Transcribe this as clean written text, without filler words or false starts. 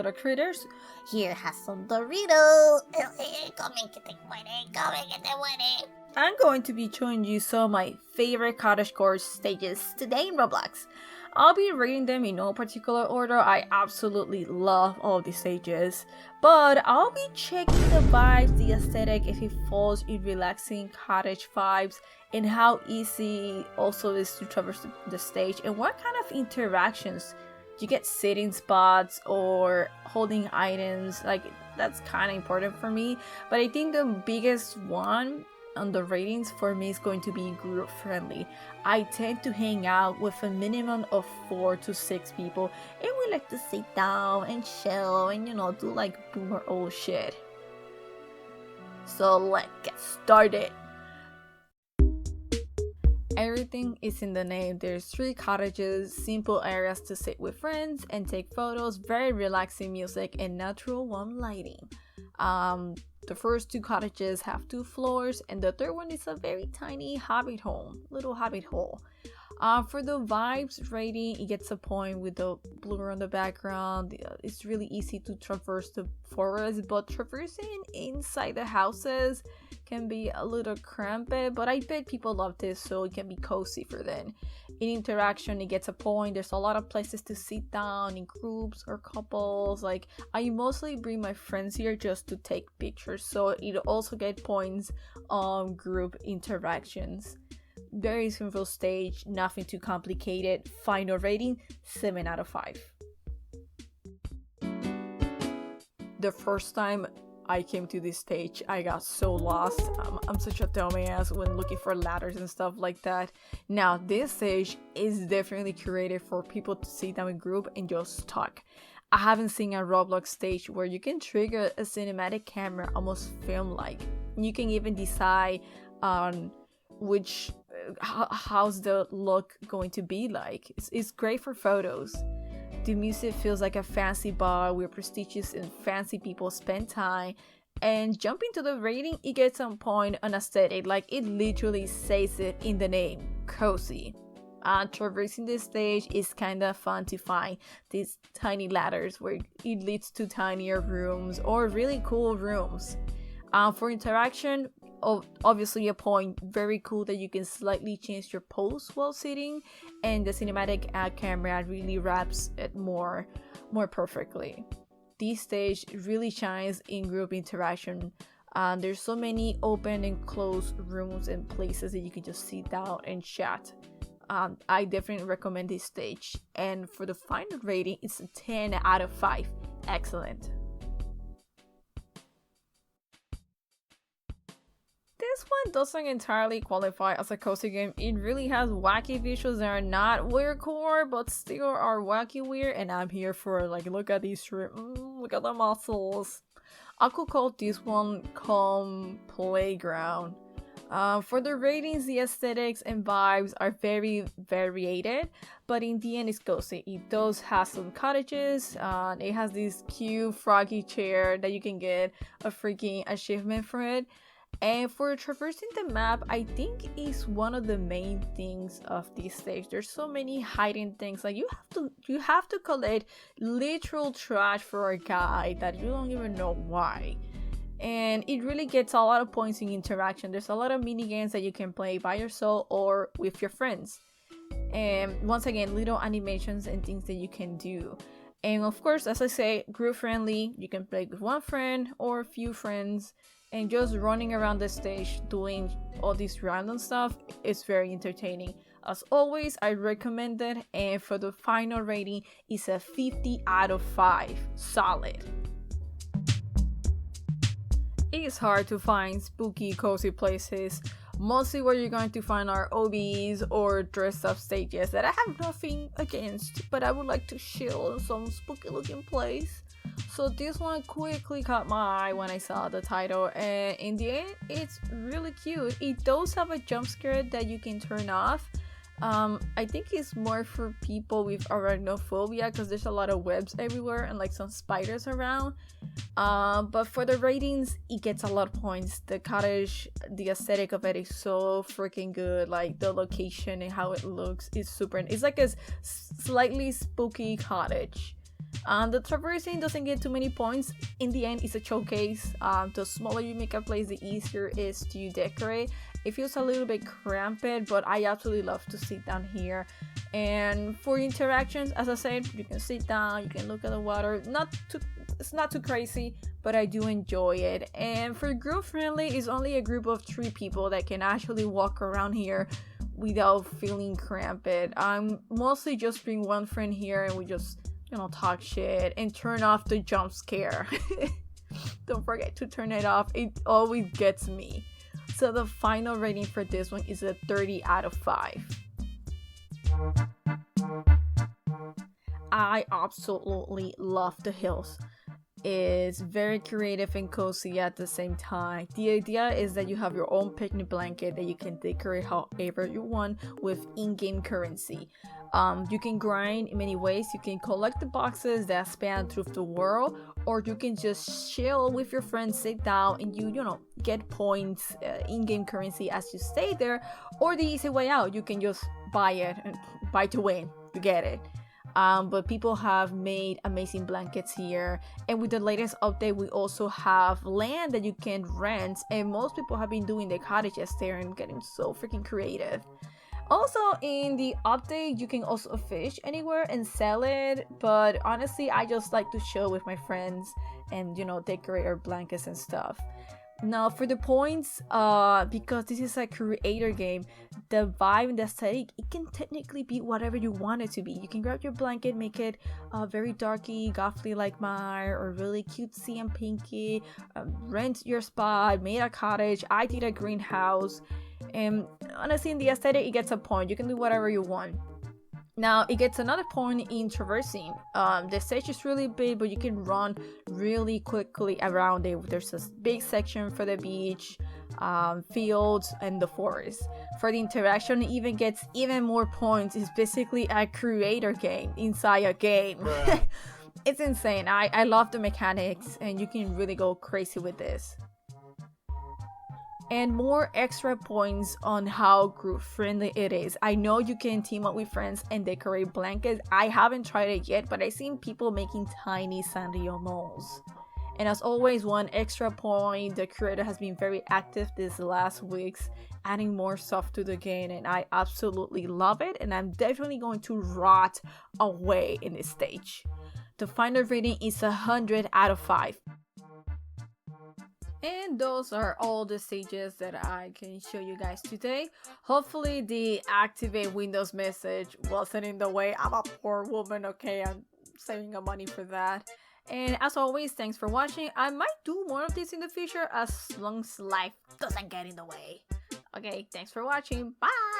little critters. Here has some Doritos. Come and get the muere. Come and get the muere. I'm going to be showing you some of my favorite cottage core stages today in Roblox. I'll be rating them in no particular order. I absolutely love all the stages, but I'll be checking the vibes, the aesthetic, if it falls in relaxing cottage vibes, and how easy also is to traverse the stage, and what kind of interactions you get, sitting spots or holding items. Like, that's kind of important for me. But I think the biggest one on the ratings for me is going to be group friendly. I tend to hang out with a minimum of 4 to 6 people, and we like to sit down and chill and do like boomer old shit. So let's get started. Everything is in the name. There's 3 cottages, simple areas to sit with friends and take photos, very relaxing music, and natural warm lighting. The first 2 cottages have 2 floors, and the third one is a very tiny little hobbit hole. For the vibes rating, it gets a point with the blur on the background. It's really easy to traverse the forest, but traversing inside the houses can be a little cramped, but I bet people love this, so it can be cozy for them. In interaction, it gets a point. There's a lot of places to sit down in groups or couples. Like, I mostly bring my friends here just to take pictures, so it also get points on group interactions. Very simple stage, nothing too complicated. Final rating, 7 out of 5. The first time I came to this stage, I got so lost. I'm such a dumbass when looking for ladders and stuff like that. Now, this stage is definitely curated for people to sit down in group and just talk. I haven't seen a Roblox stage where you can trigger a cinematic camera, almost film-like. You can even decide on how's the look going to be like. It's great for photos. The music feels like a fancy bar where prestigious and fancy people spend time. And jumping to the rating, it gets on point on aesthetic. Like, it literally says it in the name, cozy. Traversing this stage is kind of fun to find these tiny ladders where it leads to tinier rooms or really cool rooms. For interaction, obviously a point. Very cool that you can slightly change your pose while sitting, and the cinematic camera really wraps it more perfectly. This stage really shines in group interaction. There's so many open and closed rooms and places that you can just sit down and chat. I definitely recommend this stage, and for the final rating, it's a 10 out of 5. Excellent. This one doesn't entirely qualify as a cozy game. It really has wacky visuals that are not weirdcore, but still are wacky weird, and I'm here for look at these look at the muscles. I could call this one calm playground. For the ratings, the aesthetics and vibes are very varied, but in the end it's cozy. It does have some cottages, it has this cute froggy chair that you can get a freaking achievement for it. And for traversing the map, I think is one of the main things of this stage. There's so many hiding things. Like, you have to collect literal trash for a guide that you don't even know why. And it really gets a lot of points in interaction. There's a lot of mini games that you can play by yourself or with your friends. And once again, little animations and things that you can do. And of course, as I say, group friendly. You can play with one friend or a few friends. And just running around the stage doing all this random stuff is very entertaining. As always, I recommend it, and for the final rating, it's a 50 out of 5. Solid. It is hard to find spooky, cozy places. Mostly what you're going to find are OBs or dressed up stages that I have nothing against, but I would like to chill in some spooky looking place. So this one quickly caught my eye when I saw the title, and in the end, it's really cute. It does have a jump scare that you can turn off. I think it's more for people with arachnophobia because there's a lot of webs everywhere and some spiders around. But for the ratings, it gets a lot of points. The cottage, the aesthetic of it is so freaking good. Like, the location and how it looks is super. It's like a slightly spooky cottage. The traversing doesn't get too many points. In the end, it's a showcase. The smaller you make a place, the easier it is to decorate. It feels a little bit cramped, but I absolutely love to sit down here. And for interactions, as I said, you can sit down, you can look at the water. It's not too crazy, but I do enjoy it. And for group friendly, it's only a group of 3 people that can actually walk around here without feeling cramped. I'm mostly just bring one friend here and we just, talk shit and turn off the jump scare. Don't forget to turn it off. It always gets me. So the final rating for this one is a 30 out of 5. I absolutely love the hills. It's very creative and cozy at the same time. The idea is that you have your own picnic blanket that you can decorate however you want with in-game currency. You can grind in many ways. You can collect the boxes that span through the world, or you can just chill with your friends, sit down, and you get points, in-game currency as you stay there. Or the easy way out, you can just buy it and buy to win. You get it. But people have made amazing blankets here, and with the latest update we also have land that you can rent, and most people have been doing the cottages there and getting so freaking creative. Also in the update you can also fish anywhere and sell it, but honestly I just like to chill with my friends and decorate our blankets and stuff. Now for the points, because this is a creator game, the vibe and the aesthetic, it can technically be whatever you want it to be. You can grab your blanket, make it very darky, gothly like mine, or really cutesy and pinky, rent your spot, made a cottage, I did a greenhouse, and honestly in the aesthetic it gets a point. You can do whatever you want. Now it gets another point in traversing. The stage is really big, but you can run really quickly around it. There's a big section for the beach, fields, and the forest. For the interaction, it even gets even more points. It's basically a creator game inside a game. It's insane. I love the mechanics, and you can really go crazy with this. And more extra points on how group friendly it is. I know you can team up with friends and decorate blankets. I haven't tried it yet, but I've seen people making tiny Sanrio molds. And as always, one extra point, the creator has been very active these last weeks, adding more stuff to the game, and I absolutely love it, and I'm definitely going to rot away in this stage. The final rating is 100 out of 5. And those are all the stages that I can show you guys today. Hopefully the activate Windows message wasn't in the way. I'm a poor woman, okay? I'm saving up money for that. And as always, thanks for watching. I might do more of this in the future as long as life doesn't get in the way. Okay, thanks for watching. Bye!